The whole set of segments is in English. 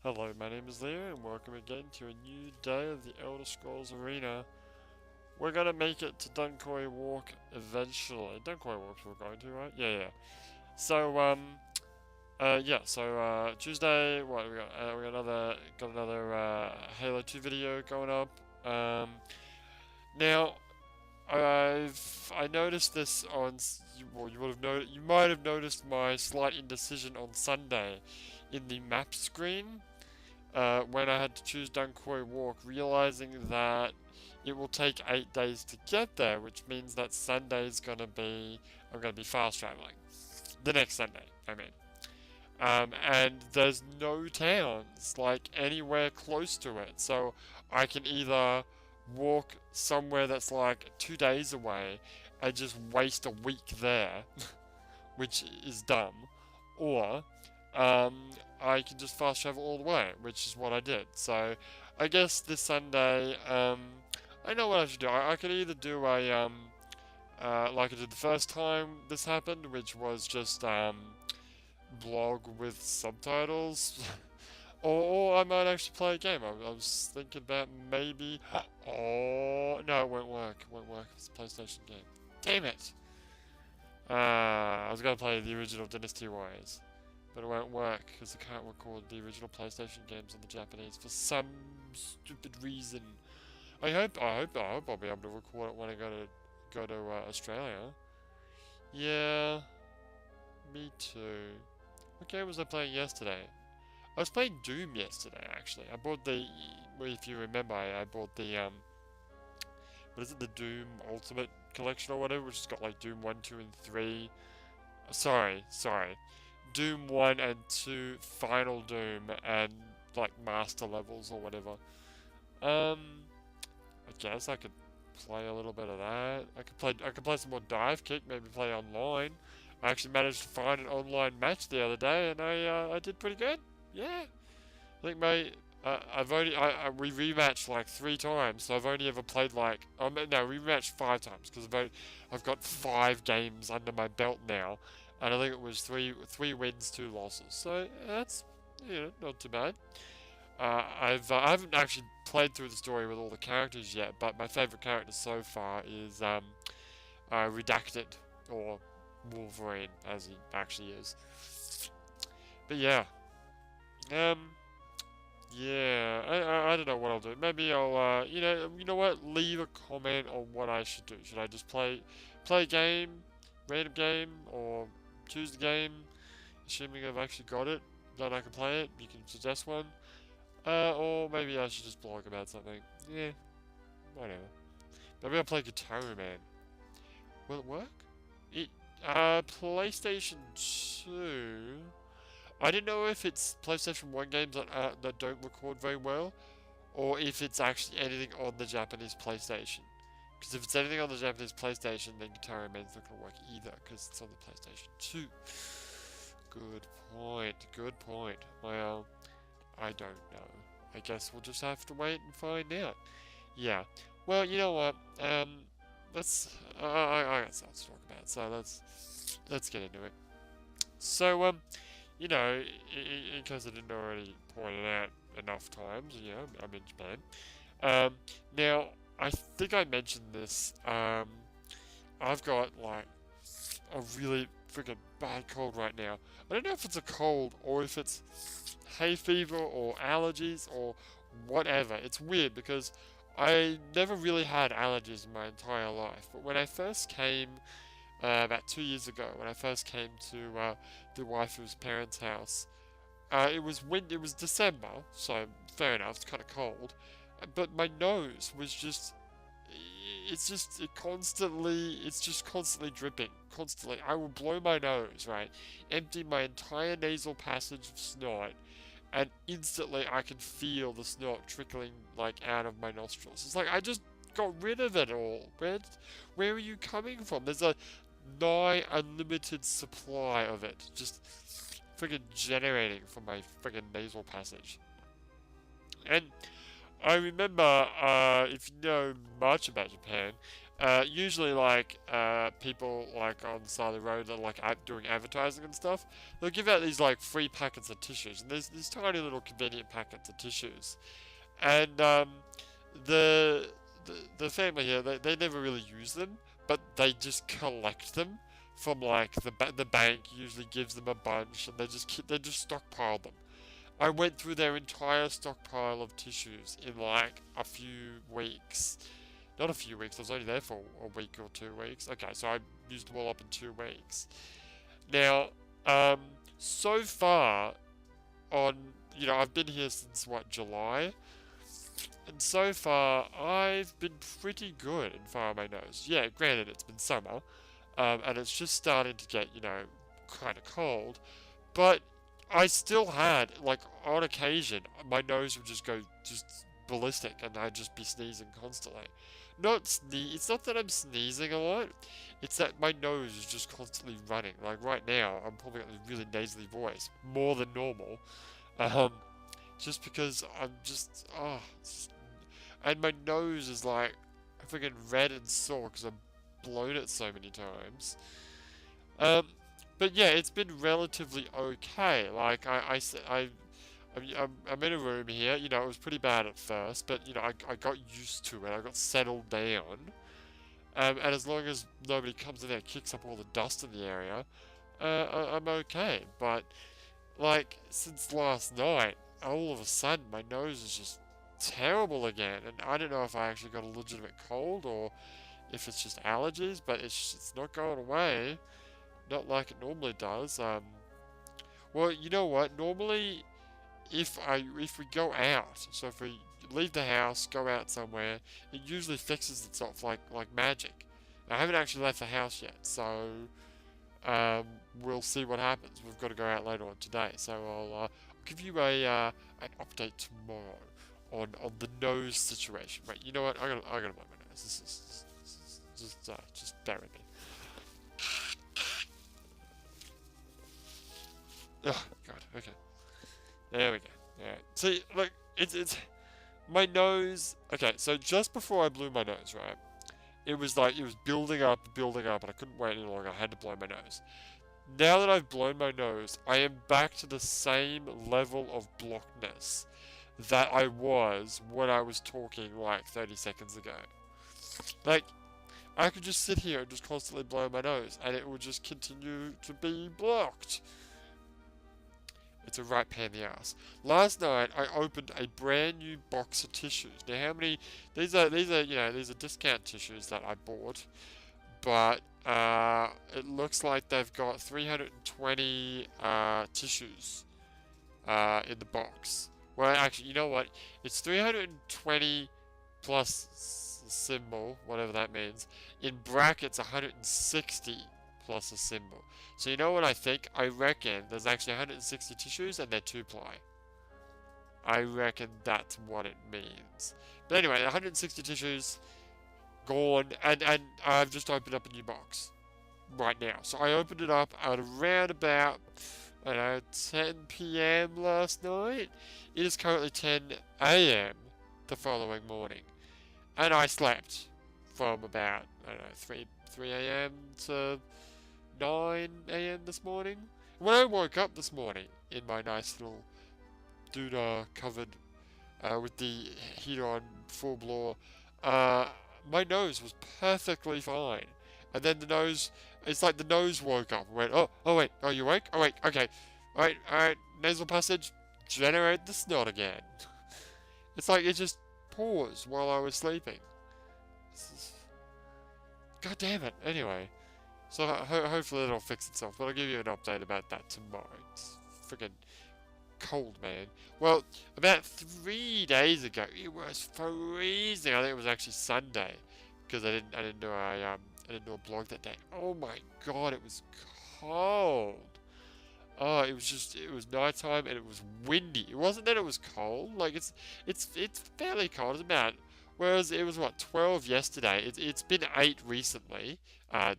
Hello, my name is Leo, and welcome again to a new day of the Elder Scrolls Arena. We're gonna make it to Duncoy Walk eventually. Duncoy Walk we're going to, right? Yeah. So, Tuesday, what, got another, Halo 2 video going up. Now, I noticed this you might have noticed my slight indecision on Sunday in the map screen when I had to choose Duncoy Walk, realizing that it will take 8 days to get there, which means that I'm gonna be fast traveling. The next Sunday, I mean. And there's no towns like anywhere close to it, so I can either walk somewhere that's like 2 days away and just waste a week there, which is dumb, or um, I can just fast travel all the way, which is what I did. So I guess this Sunday, I know what I should do. I could either do like I did the first time this happened, which was just blog with subtitles. Or I might actually play a game. I was thinking about maybe. Oh no, it won't work. It won't work. It's a PlayStation game. Damn it! I was gonna play the original Dynasty Warriors, but it won't work because I can't record the original PlayStation games on the Japanese for some stupid reason. I hope I'll be able to record it when I go to Australia. Yeah, me too. What game was I playing yesterday? I was playing Doom yesterday, actually. I bought well, if you remember, I bought what is it, the Doom Ultimate Collection or whatever, which has got like Doom 1, 2, and 3. Sorry. Doom 1 and 2, Final Doom, and like Master Levels or whatever. I guess I could play a little bit of that. I could play some more Dive Kick, maybe play online. I actually managed to find an online match the other day, and I did pretty good. Yeah, I think we rematched like 3 times, so I've only ever played like no, we rematched 5 times because I've got 5 games under my belt now, and I think it was three wins, 2 losses. So that's not too bad. I haven't actually played through the story with all the characters yet, but my favorite character so far is Redacted, or Wolverine as he actually is. But yeah, um, yeah, I don't know what I'll do. Maybe I'll you know what? Leave a comment on what I should do. Should I just play a game, random game, or choose the game, assuming I've actually got it, that I can play it? You can suggest one. Or maybe I should just blog about something. Yeah, whatever. Maybe I'll play Guitar Man. Will it work? It PlayStation 2. I don't know if it's PlayStation 1 games that don't record very well, or if it's actually anything on the Japanese PlayStation. Because if it's anything on the Japanese PlayStation, then Guitar Man's not going to work either, because it's on the PlayStation 2. Good point. Well, I don't know. I guess we'll just have to wait and find out. Yeah. Well, you know what? Let's. I got stuff to talk about, so let's get into it. So, in case I didn't already point it out enough times, I'm in Japan. Now, I think I mentioned this. I've got like a really freaking bad cold right now. I don't know if it's a cold or if it's hay fever or allergies or whatever. It's weird because I never really had allergies in my entire life. But when I first came, about 2 years ago, when I first came to the waifu's parents' house, it was December, so fair enough. It's kind of cold, but my nose was just it's just constantly dripping. Constantly. I will blow my nose, right? Empty my entire nasal passage of snot, and instantly I can feel the snot trickling like out of my nostrils. It's like I just got rid of it all. Where are you coming from? There's a nigh unlimited supply of it. Just friggin' generating from my friggin' nasal passage. And I remember, if you know much about Japan, usually like people like on the side of the road that are like doing advertising and stuff, they'll give out these like free packets of tissues, and there's these tiny little convenient packets of tissues, and the, the family here, they never really use them, but they just collect them from like the bank usually gives them a bunch, and they just stockpile them. I went through their entire stockpile of tissues in like a few weeks. Not a few weeks, I was only there for a week or 2 weeks. Okay, so I used them all up in 2 weeks. Now, so far on, I've been here since what, July? And so far, I've been pretty good in far my nose. Yeah, granted, it's been summer, and it's just starting to get, kind of cold, but I still had, like, on occasion, my nose would just go just ballistic, and I'd just be sneezing constantly. It's not that I'm sneezing a lot, it's that my nose is just constantly running. Like, right now, I'm probably got a really nasally voice, more than normal, um, just because I'm just, and my nose is, like, freaking red and sore because I've blown it so many times. Um, but yeah, it's been relatively okay. Like I'm in a room here. It was pretty bad at first, but I got used to it. I got settled down. And as long as nobody comes in there and kicks up all the dust in the area, I'm okay. But like since last night, all of a sudden my nose is just terrible again, and I don't know if I actually got a legitimate cold or if it's just allergies, but it's not going away. Not like it normally does. Well, you know what? Normally, if we go out, so if we leave the house, go out somewhere, it usually fixes itself like magic. I haven't actually left the house yet, so we'll see what happens. We've got to go out later on today, so I'll give you an update tomorrow on the nose situation. Wait, you know what? I gotta blow my nose. This is just bear with me. Oh god, okay. There we go. Alright. See, look, it's my nose. Okay, so just before I blew my nose, right? It was building up, and I couldn't wait any longer. I had to blow my nose. Now that I've blown my nose, I am back to the same level of blockness that I was when I was talking like 30 seconds ago. Like, I could just sit here and just constantly blow my nose, and it would just continue to be blocked. It's a right pain in the ass. Last night I opened a brand new box of tissues. Now how many? These are discount tissues that I bought, but it looks like they've got 320 tissues in the box. Well, actually, you know what? It's 320 plus symbol, whatever that means. In brackets, 160 plus a symbol. So you know what I think? I reckon there's actually 160 tissues and they're 2-ply. I reckon that's what it means. But anyway, 160 tissues gone, and I've just opened up a new box right now. So I opened it up at around about, I don't know, 10 p.m. last night. It is currently 10 a.m. the following morning. And I slept from about, I don't know, 3 a.m. to 9 a.m. this morning. When I woke up this morning in my nice little doodah covered with the heater on full blow, my nose was perfectly fine. And then it's like the nose woke up and went, oh wait, are you awake? Oh wait, okay. Alright, nasal passage, generate the snot again. It's like it just paused while I was sleeping. God damn it. Anyway. So hopefully it'll fix itself, but I'll give you an update about that tomorrow. It's freaking cold, man. Well, about 3 days ago, it was freezing. I think it was actually Sunday, because I didn't do a blog that day. Oh my god, it was cold. Oh, it was nighttime and it was windy. It wasn't that it was cold. Like it's fairly cold. It's about, whereas it was what, 12 yesterday. It's been 8 recently.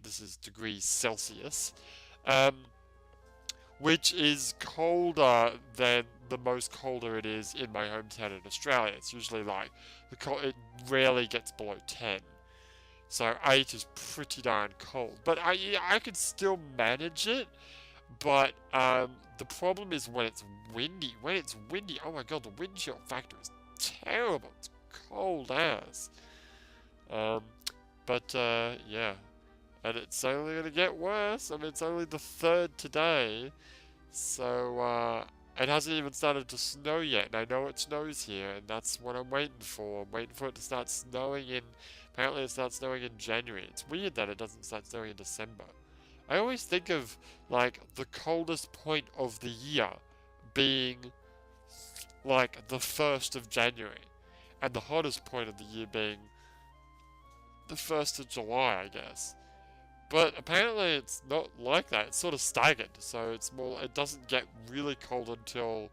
This is degrees Celsius, which is colder than the most colder it is in my hometown in Australia. It's usually like it rarely gets below 10. So 8 is pretty darn cold. But I could still manage it. But the problem is when it's windy. When it's windy, oh my god, the wind chill factor is terrible. It's cold as. Um, but yeah. And it's only going to get worse. I mean, it's only the 3rd today. So, it hasn't even started to snow yet. And I know it snows here, and that's what I'm waiting for. I'm waiting for it to start snowing in... Apparently it starts snowing in January. It's weird that it doesn't start snowing in December. I always think of, like, the coldest point of the year being, like, the 1st of January. And the hottest point of the year being the 1st of July, I guess. But apparently it's not like that. It's sort of staggered, so it's more. It doesn't get really cold until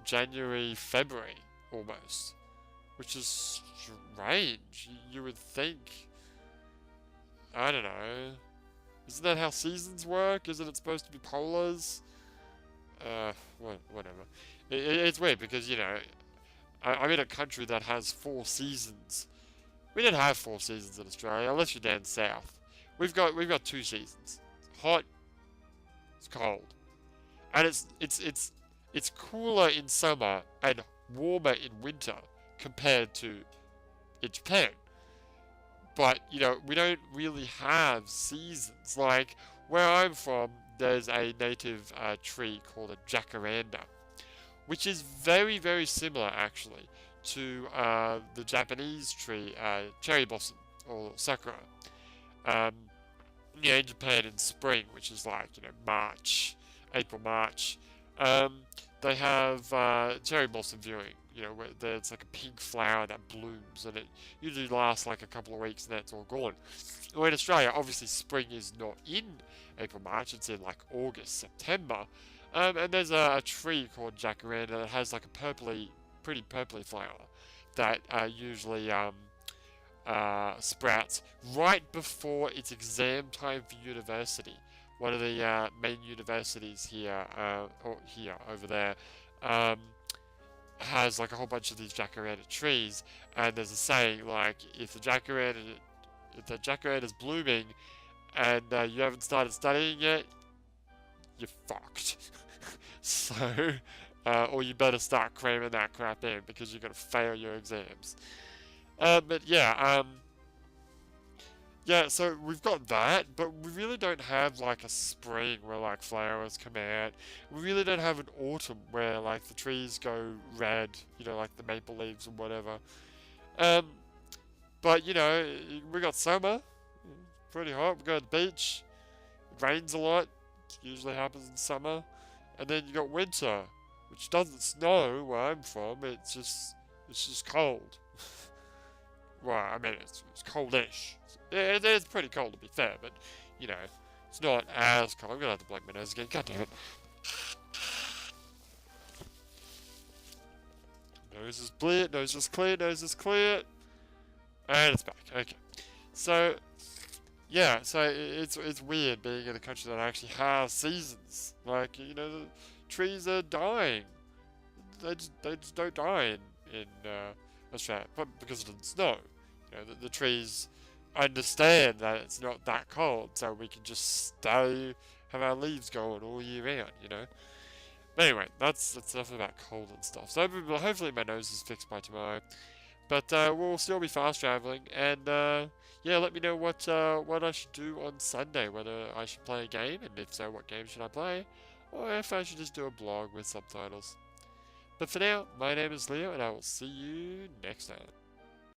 January, February, almost, which is strange. You would think. I don't know. Isn't that how seasons work? Isn't it supposed to be polars? Whatever. It's weird because I'm in a country that has 4 seasons. We don't have 4 seasons in Australia, unless you're down south. We've got 2 seasons. Hot, it's cold, and it's cooler in summer and warmer in winter compared to in Japan. But we don't really have seasons. Like where I'm from, there's a native tree called a jacaranda, which is very, very similar actually to the Japanese tree, cherry blossom or sakura. In Japan in spring, which is like, March, April, March, they have cherry blossom viewing, where there's like a pink flower that blooms, and it usually lasts like a couple of weeks and then it's all gone. Well, in Australia, obviously spring is not in April, March, it's in like August, September, and there's a tree called jacaranda that has like a pretty purpley flower that usually sprouts right before it's exam time for university. One of the main universities here, over there, has like a whole bunch of these jacaranda trees, and there's a saying like, if the jacaranda is blooming, and you haven't started studying yet, you're fucked. So, or you better start cramming that crap in because you're gonna fail your exams. But yeah, so we've got that, but we really don't have like a spring where like flowers come out. We really don't have an autumn where like the trees go red, like the maple leaves and whatever. But we got summer, pretty hot. We go to the beach. It rains a lot. It usually happens in summer, and then you got winter, which doesn't snow where I'm from. It's just cold. Well, I mean, it's coldish. It's pretty cold to be fair, but, it's not as cold. I'm gonna have to blow my nose again. God damn it. Nose is clear, nose is clear, nose is clear. And it's back. Okay. So, yeah, so it's weird being in a country that actually has seasons. Like, the trees are dying. They just don't die in Australia, but because it doesn't snow. The trees understand that it's not that cold, so we can just have our leaves going all year round, But anyway, that's enough about cold and stuff. So hopefully my nose is fixed by tomorrow. But we'll still be fast traveling, and yeah, let me know what I should do on Sunday. Whether I should play a game, and if so, what game should I play, or if I should just do a blog with subtitles. But for now, my name is Leo, and I will see you next time.